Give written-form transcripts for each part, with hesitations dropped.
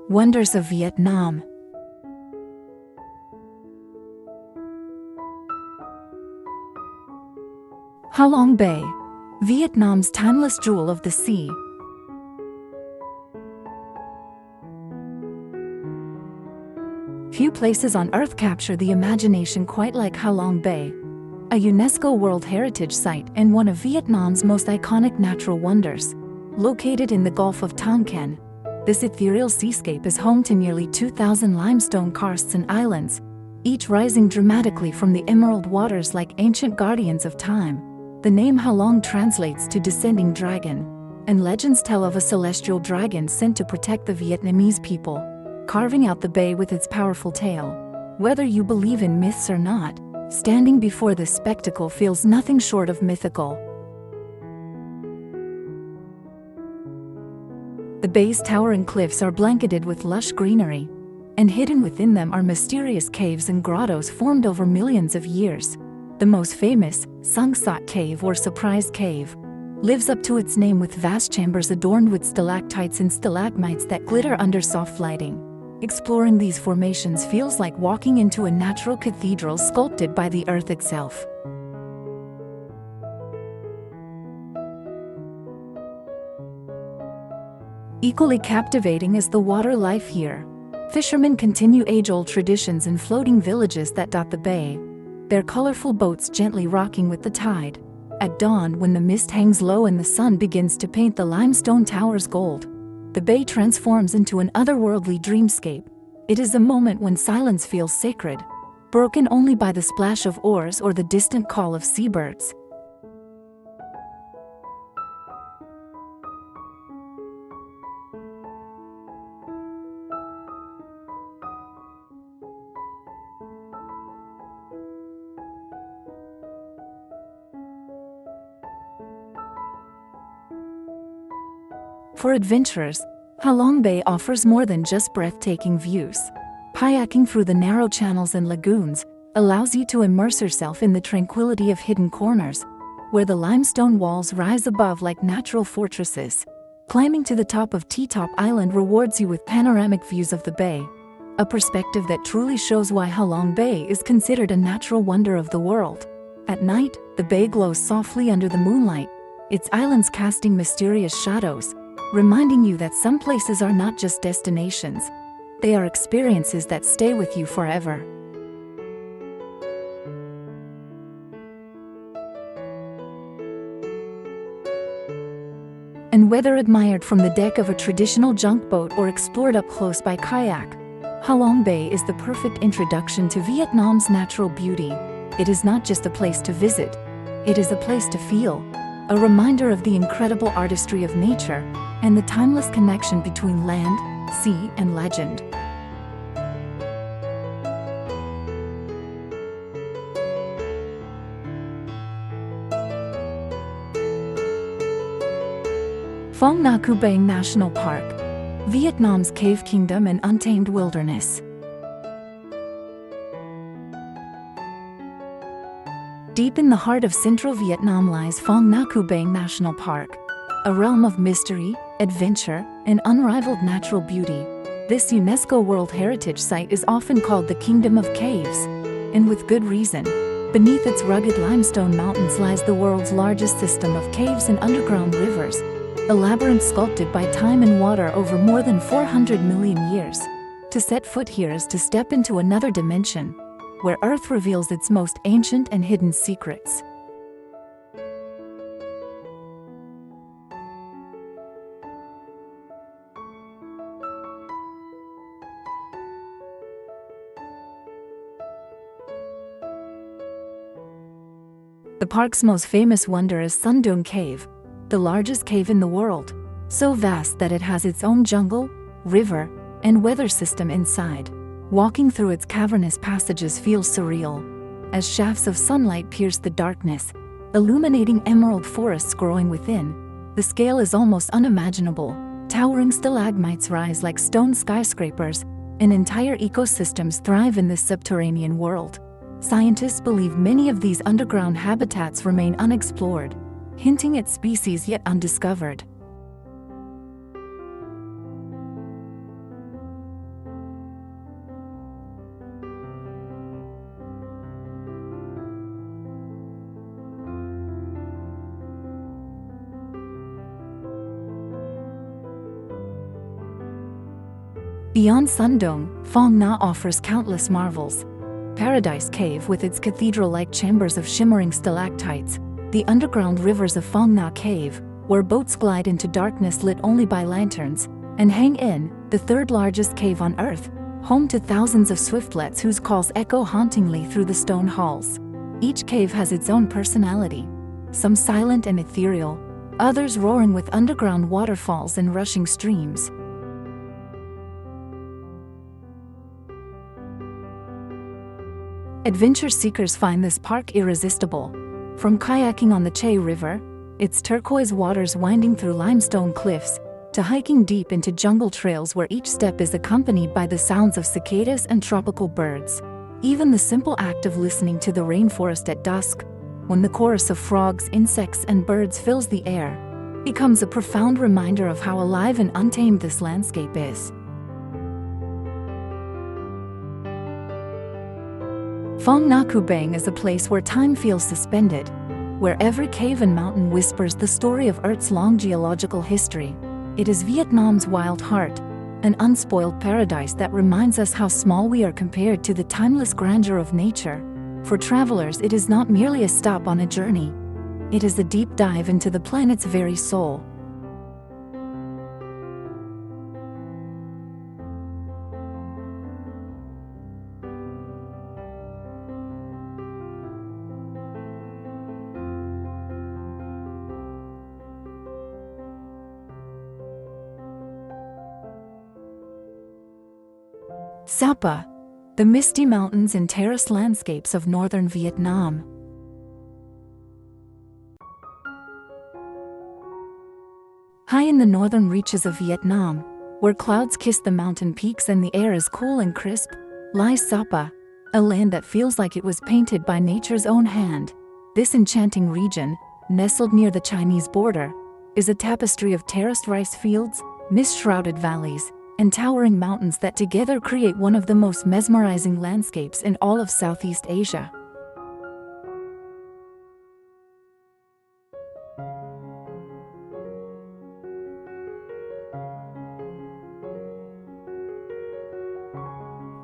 Wonders of Vietnam. Ha Long Bay, Vietnam's timeless jewel of the sea. Few places on Earth capture the imagination quite like Ha Long Bay, a UNESCO World Heritage Site and one of Vietnam's most iconic natural wonders. Located in the Gulf of Tonkin, this ethereal seascape is home to nearly 2,000 limestone karsts and islands, each rising dramatically from the emerald waters like ancient guardians of time. The name Ha Long translates to descending dragon, and legends tell of a celestial dragon sent to protect the Vietnamese people, carving out the bay with its powerful tail. Whether you believe in myths or not, standing before this spectacle feels nothing short of mythical. The bay's towering cliffs are blanketed with lush greenery, and hidden within them are mysterious caves and grottos formed over millions of years. The most famous, Sung Sot Cave or Surprise Cave, lives up to its name with vast chambers adorned with stalactites and stalagmites that glitter under soft lighting. Exploring these formations feels like walking into a natural cathedral sculpted by the earth itself. Equally captivating is the water life here. Fishermen continue age-old traditions in floating villages that dot the bay, their colorful boats gently rocking with the tide. At dawn, when the mist hangs low and the sun begins to paint the limestone towers gold, the bay transforms into an otherworldly dreamscape. It is a moment when silence feels sacred, broken only by the splash of oars or the distant call of seabirds. For adventurers, Ha Long Bay offers more than just breathtaking views. Kayaking through the narrow channels and lagoons allows you to immerse yourself in the tranquility of hidden corners, where the limestone walls rise above like natural fortresses. Climbing to the top of T-Top Island rewards you with panoramic views of the bay, a perspective that truly shows why Ha Long Bay is considered a natural wonder of the world. At night, the bay glows softly under the moonlight, its islands casting mysterious shadows, reminding you that some places are not just destinations, they are experiences that stay with you forever. And whether admired from the deck of a traditional junk boat or explored up close by kayak, Ha Long Bay is the perfect introduction to Vietnam's natural beauty. It is not just a place to visit, it is a place to feel, a reminder of the incredible artistry of nature and the timeless connection between land, sea, and legend. Phong Nha National Park, Vietnam's cave kingdom and untamed wilderness. Deep in the heart of central Vietnam lies Phong Nha National Park, a realm of mystery, adventure, and unrivaled natural beauty. This UNESCO World Heritage Site is often called the Kingdom of Caves, and with good reason. Beneath its rugged limestone mountains lies the world's largest system of caves and underground rivers, a labyrinth sculpted by time and water over more than 400 million years. To set foot here is to step into another dimension, where Earth reveals its most ancient and hidden secrets. The park's most famous wonder is Sun Dun Cave, the largest cave in the world, so vast that it has its own jungle, river, and weather system inside. Walking through its cavernous passages feels surreal, as shafts of sunlight pierce the darkness, illuminating emerald forests growing within. The scale is almost unimaginable. Towering stalagmites rise like stone skyscrapers, and entire ecosystems thrive in this subterranean world. Scientists believe many of these underground habitats remain unexplored, hinting at species yet undiscovered. Beyond Sundong, Phong Nha offers countless marvels. Paradise Cave with its cathedral-like chambers of shimmering stalactites, the underground rivers of Phong Nha Cave, where boats glide into darkness lit only by lanterns, and Hang In, the third largest cave on Earth, home to thousands of swiftlets whose calls echo hauntingly through the stone halls. Each cave has its own personality, some silent and ethereal, others roaring with underground waterfalls and rushing streams. Adventure seekers find this park irresistible. From kayaking on the Che River, its turquoise waters winding through limestone cliffs, to hiking deep into jungle trails where each step is accompanied by the sounds of cicadas and tropical birds. Even the simple act of listening to the rainforest at dusk, when the chorus of frogs, insects, and birds fills the air, becomes a profound reminder of how alive and untamed this landscape is. Phong Nha Kubang is a place where time feels suspended, where every cave and mountain whispers the story of Earth's long geological history. It is Vietnam's wild heart, an unspoiled paradise that reminds us how small we are compared to the timeless grandeur of nature. For travelers, it is not merely a stop on a journey. It is a deep dive into the planet's very soul. Sapa, the misty mountains and terraced landscapes of northern Vietnam. High in the northern reaches of Vietnam, where clouds kiss the mountain peaks and the air is cool and crisp, lies Sapa, a land that feels like it was painted by nature's own hand. This enchanting region, nestled near the Chinese border, is a tapestry of terraced rice fields, mist-shrouded valleys, and towering mountains that together create one of the most mesmerizing landscapes in all of Southeast Asia.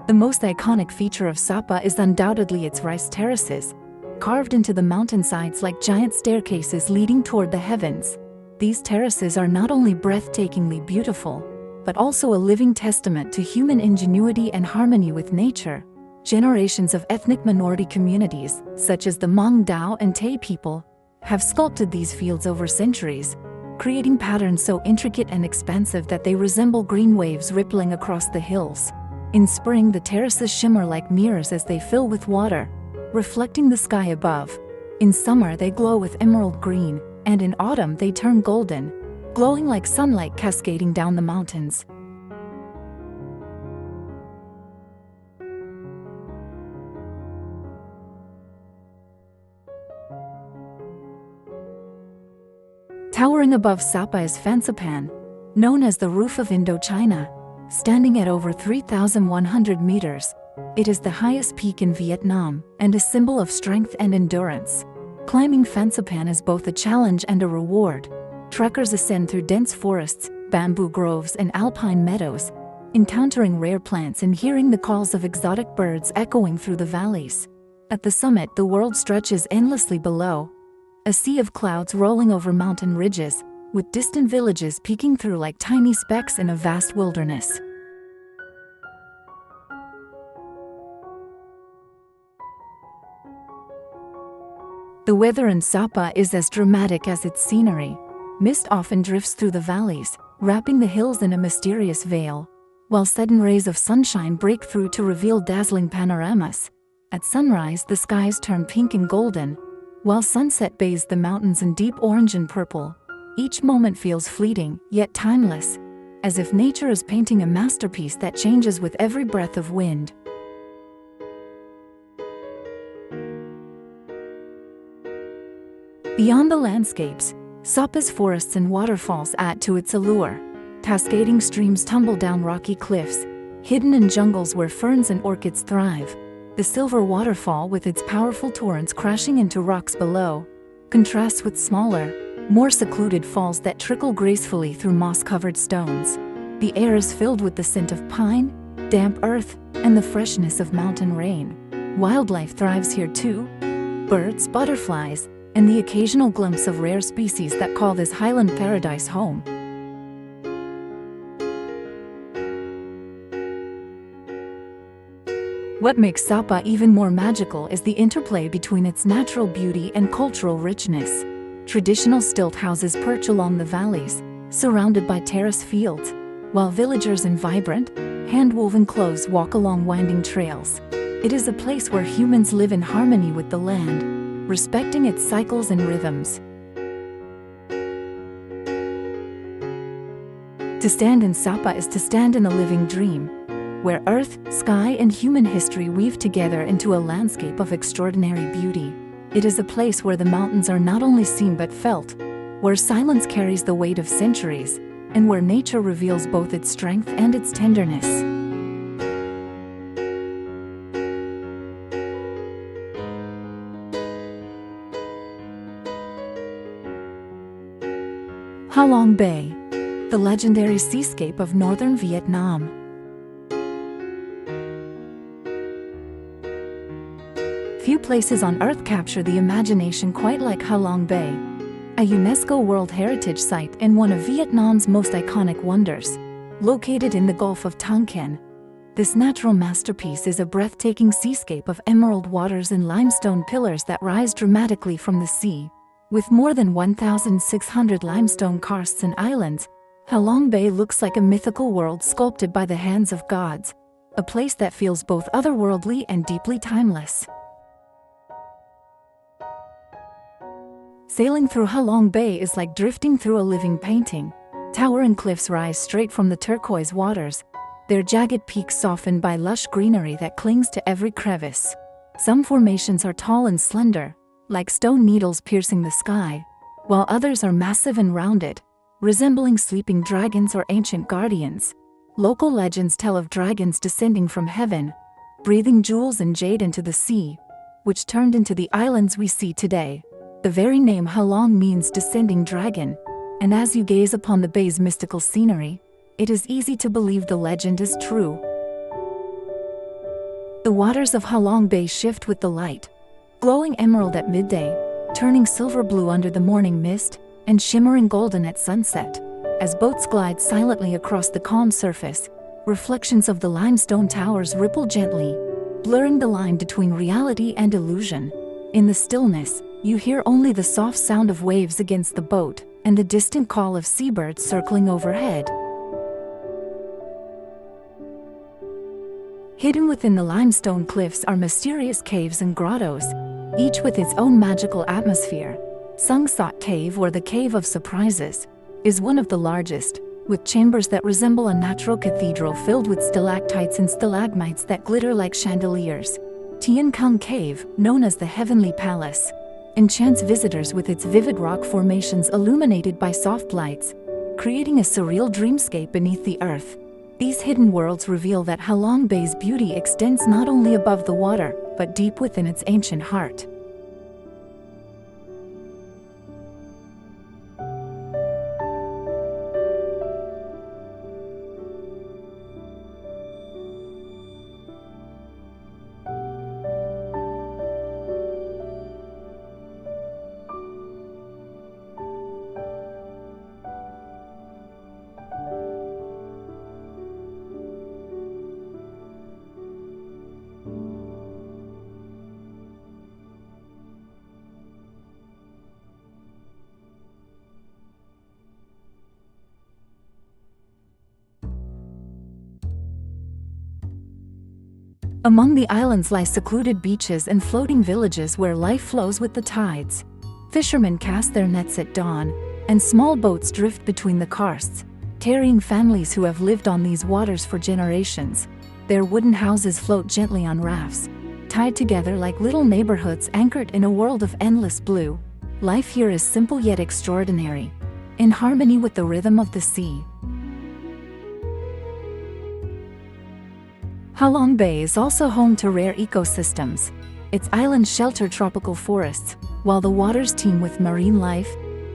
The most iconic feature of Sapa is undoubtedly its rice terraces, carved into the mountainsides like giant staircases leading toward the heavens. These terraces are not only breathtakingly beautiful, but also a living testament to human ingenuity and harmony with nature. Generations of ethnic minority communities, such as the Hmong Dao and Tay people, have sculpted these fields over centuries, creating patterns so intricate and expansive that they resemble green waves rippling across the hills. In spring, the terraces shimmer like mirrors as they fill with water, reflecting the sky above. In summer, they glow with emerald green, and in autumn they turn golden, glowing like sunlight cascading down the mountains. Towering above Sapa is Fansipan, known as the roof of Indochina. Standing at over 3,100 meters, it is the highest peak in Vietnam and a symbol of strength and endurance. Climbing Fansipan is both a challenge and a reward. Trekkers ascend through dense forests, bamboo groves, and alpine meadows, encountering rare plants and hearing the calls of exotic birds echoing through the valleys. At the summit, the world stretches endlessly below, a sea of clouds rolling over mountain ridges, with distant villages peeking through like tiny specks in a vast wilderness. The weather in Sapa is as dramatic as its scenery. Mist often drifts through the valleys, wrapping the hills in a mysterious veil, while sudden rays of sunshine break through to reveal dazzling panoramas. At sunrise, the skies turn pink and golden, while sunset bathes the mountains in deep orange and purple. Each moment feels fleeting, yet timeless, as if nature is painting a masterpiece that changes with every breath of wind. Beyond the landscapes, Sapa's forests and waterfalls add to its allure. Cascading streams tumble down rocky cliffs, hidden in jungles where ferns and orchids thrive. The silver waterfall, with its powerful torrents crashing into rocks below, contrasts with smaller, more secluded falls that trickle gracefully through moss-covered stones. The air is filled with the scent of pine, damp earth, and the freshness of mountain rain. Wildlife thrives here too. Birds, butterflies, and the occasional glimpse of rare species that call this highland paradise home. What makes Sapa even more magical is the interplay between its natural beauty and cultural richness. Traditional stilt houses perch along the valleys, surrounded by terrace fields, while villagers in vibrant, hand-woven clothes walk along winding trails. It is a place where humans live in harmony with the land, respecting its cycles and rhythms. To stand in Sapa is to stand in a living dream, where earth, sky, and human history weave together into a landscape of extraordinary beauty. It is a place where the mountains are not only seen but felt, where silence carries the weight of centuries, and where nature reveals both its strength and its tenderness. Ha Long Bay, the legendary seascape of northern Vietnam. Few places on Earth capture the imagination quite like Ha Long Bay, a UNESCO World Heritage Site and one of Vietnam's most iconic wonders. Located in the Gulf of Tonkin, this natural masterpiece is a breathtaking seascape of emerald waters and limestone pillars that rise dramatically from the sea. With more than 1,600 limestone karsts and islands, Ha Long Bay looks like a mythical world sculpted by the hands of gods, a place that feels both otherworldly and deeply timeless. Sailing through Ha Long Bay is like drifting through a living painting. Towering cliffs rise straight from the turquoise waters, their jagged peaks softened by lush greenery that clings to every crevice. Some formations are tall and slender, like stone needles piercing the sky, while others are massive and rounded, resembling sleeping dragons or ancient guardians. Local legends tell of dragons descending from heaven, breathing jewels and jade into the sea, which turned into the islands we see today. The very name Ha Long means descending dragon, and as you gaze upon the bay's mystical scenery, it is easy to believe the legend is true. The waters of Ha Long Bay shift with the light, glowing emerald at midday, turning silver blue under the morning mist, and shimmering golden at sunset. As boats glide silently across the calm surface, reflections of the limestone towers ripple gently, blurring the line between reality and illusion. In the stillness, you hear only the soft sound of waves against the boat and the distant call of seabirds circling overhead. Hidden within the limestone cliffs are mysterious caves and grottos, each with its own magical atmosphere. Sung Sot Cave, or the Cave of Surprises, is one of the largest, with chambers that resemble a natural cathedral filled with stalactites and stalagmites that glitter like chandeliers. Tien Kung Cave, known as the Heavenly Palace, enchants visitors with its vivid rock formations illuminated by soft lights, creating a surreal dreamscape beneath the earth. These hidden worlds reveal that Ha Long Bay's beauty extends not only above the water, but deep within its ancient heart. Among the islands lie secluded beaches and floating villages where life flows with the tides. Fishermen cast their nets at dawn, and small boats drift between the karsts, carrying families who have lived on these waters for generations. Their wooden houses float gently on rafts, tied together like little neighborhoods anchored in a world of endless blue. Life here is simple yet extraordinary, in harmony with the rhythm of the sea. Ha Long Bay is also home to rare ecosystems. Its islands shelter tropical forests, while the waters teem with marine life,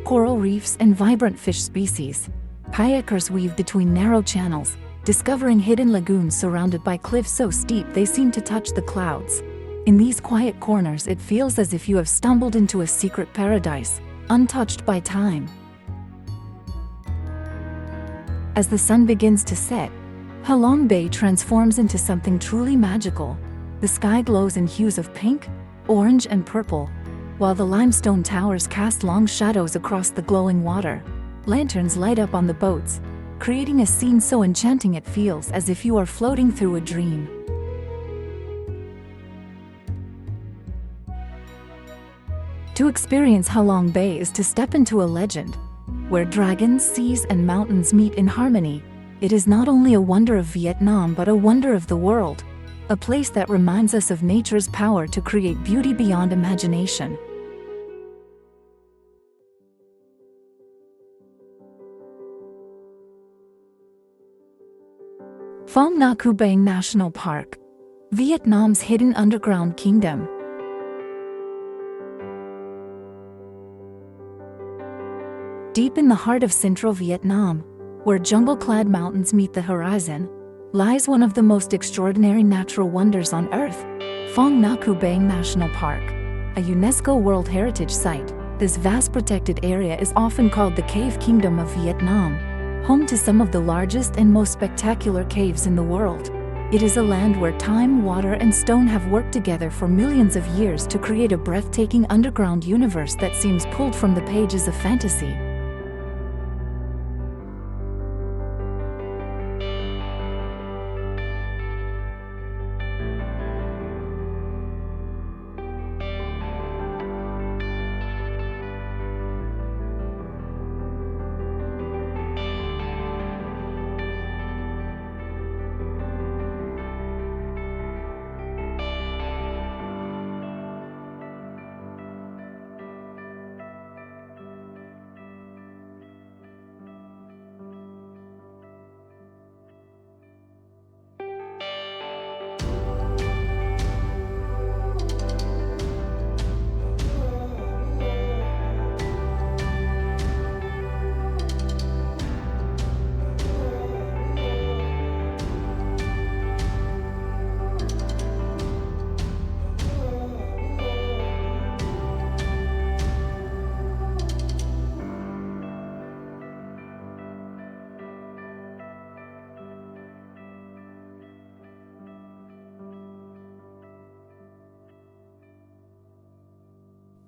coral reefs, and vibrant fish species. Kayakers weave between narrow channels, discovering hidden lagoons surrounded by cliffs so steep they seem to touch the clouds. In these quiet corners, it feels as if you have stumbled into a secret paradise, untouched by time. As the sun begins to set, Halong Bay transforms into something truly magical. The sky glows in hues of pink, orange, and purple, while the limestone towers cast long shadows across the glowing water. Lanterns light up on the boats, creating a scene so enchanting it feels as if you are floating through a dream. To experience Halong Bay is to step into a legend, where dragons, seas, and mountains meet in harmony. It is not only a wonder of Vietnam but a wonder of the world, a place that reminds us of nature's power to create beauty beyond imagination. Phong Nha Bang National Park, Vietnam's hidden underground kingdom. Deep in the heart of central Vietnam, where jungle-clad mountains meet the horizon, lies one of the most extraordinary natural wonders on Earth, Phong Nha Bang National Park, a UNESCO World Heritage Site. This vast protected area is often called the Cave Kingdom of Vietnam, home to some of the largest and most spectacular caves in the world. It is a land where time, water, and stone have worked together for millions of years to create a breathtaking underground universe that seems pulled from the pages of fantasy.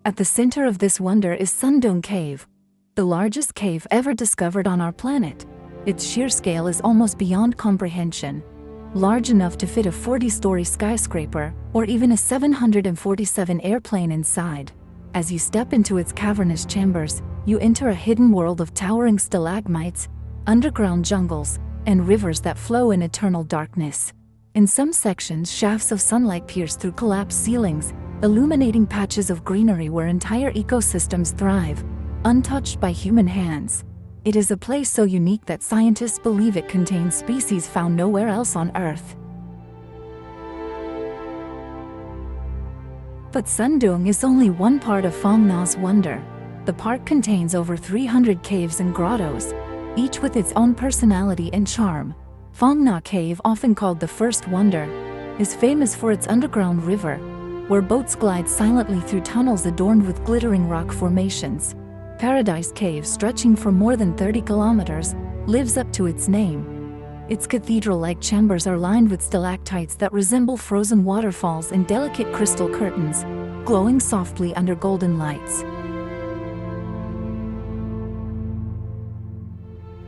At the center of this wonder is Sun Dong Cave, the largest cave ever discovered on our planet. Its sheer scale is almost beyond comprehension, large enough to fit a 40-story skyscraper or even a 747 airplane inside. As you step into its cavernous chambers, you enter a hidden world of towering stalagmites, underground jungles, and rivers that flow in eternal darkness. In some sections, shafts of sunlight pierce through collapsed ceilings, illuminating patches of greenery where entire ecosystems thrive, untouched by human hands. It is a place so unique that scientists believe it contains species found nowhere else on Earth. But Sun Dong is only one part of Phong Nha's wonder. The park contains over 300 caves and grottos, each with its own personality and charm. Phong Nha Cave, often called the First Wonder, is famous for its underground river, where boats glide silently through tunnels adorned with glittering rock formations. Paradise Cave, stretching for more than 30 kilometers, lives up to its name. Its cathedral-like chambers are lined with stalactites that resemble frozen waterfalls and delicate crystal curtains, glowing softly under golden lights.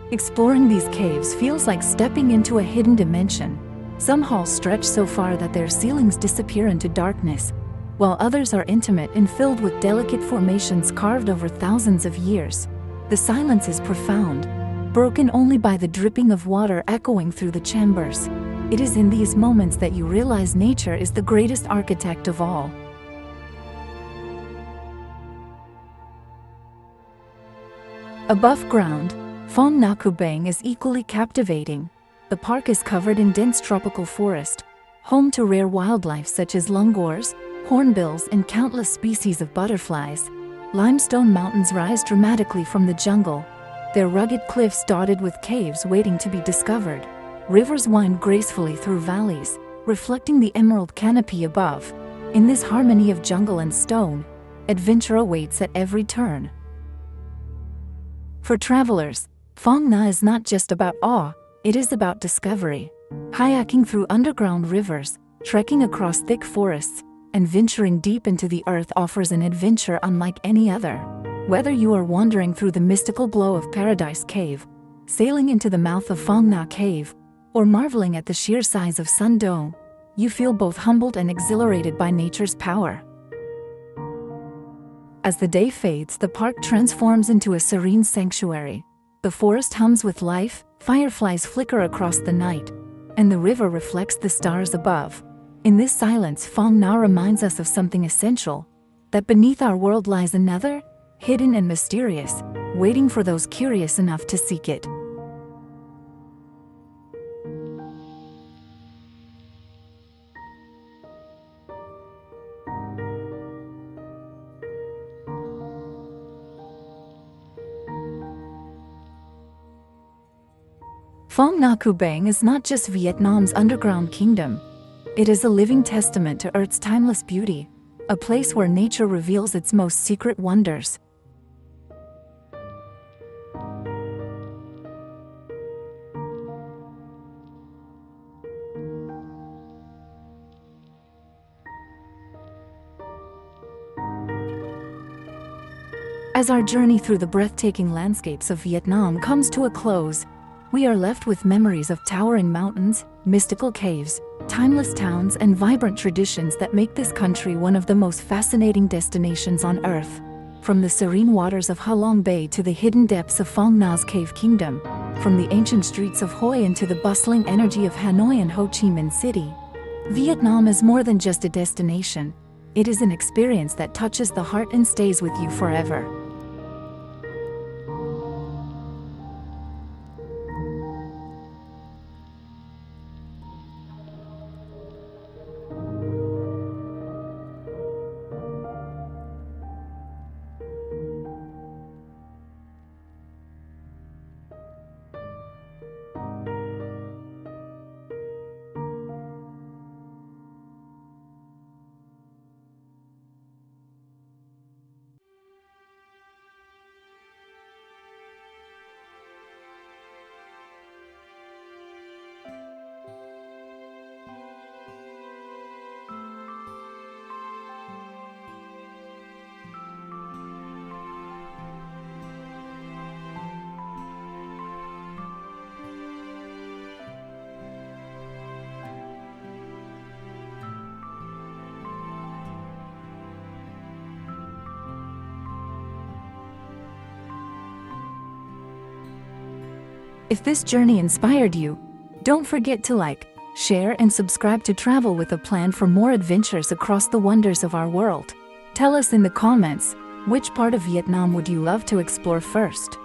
Exploring these caves feels like stepping into a hidden dimension. Some halls stretch so far that their ceilings disappear into darkness, while others are intimate and filled with delicate formations carved over thousands of years. The silence is profound, broken only by the dripping of water echoing through the chambers. It is in these moments that you realize nature is the greatest architect of all. Above ground, Phong Nha Bang is equally captivating. The park is covered in dense tropical forest, home to rare wildlife such as lungors, hornbills, and countless species of butterflies. Limestone mountains rise dramatically from the jungle, their rugged cliffs dotted with caves waiting to be discovered. Rivers wind gracefully through valleys, reflecting the emerald canopy above. In this harmony of jungle and stone, adventure awaits at every turn. For travelers, Phong Nha is not just about awe, it is about discovery. Kayaking through underground rivers, trekking across thick forests, and venturing deep into the earth offers an adventure unlike any other. Whether you are wandering through the mystical glow of Paradise Cave, sailing into the mouth of Phong Nha Cave, or marveling at the sheer size of Sun Dome, you feel both humbled and exhilarated by nature's power. As the day fades, the park transforms into a serene sanctuary. The forest hums with life, fireflies flicker across the night, and the river reflects the stars above. In this silence, Phong Nha reminds us of something essential, that beneath our world lies another, hidden and mysterious, waiting for those curious enough to seek it. Phong Nha Kubang is not just Vietnam's underground kingdom. It is a living testament to Earth's timeless beauty, a place where nature reveals its most secret wonders. As our journey through the breathtaking landscapes of Vietnam comes to a close, we are left with memories of towering mountains, mystical caves, timeless towns, and vibrant traditions that make this country one of the most fascinating destinations on Earth. From the serene waters of Ha Long Bay to the hidden depths of Phong Nha's Cave Kingdom, from the ancient streets of Hoi An to the bustling energy of Hanoi and Ho Chi Minh City, Vietnam is more than just a destination. It is an experience that touches the heart and stays with you forever. If this journey inspired you, don't forget to like, share, and subscribe to Travel with a Plan for more adventures across the wonders of our world. Tell us in the comments, which part of Vietnam would you love to explore first?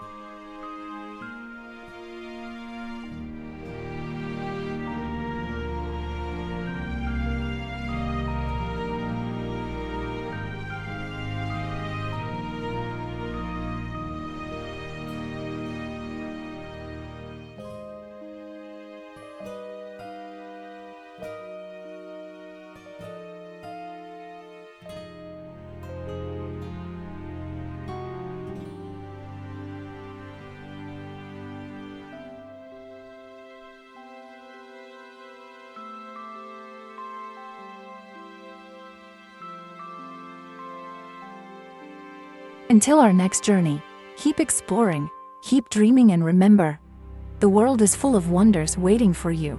Until our next journey, keep exploring, keep dreaming, and remember, the world is full of wonders waiting for you.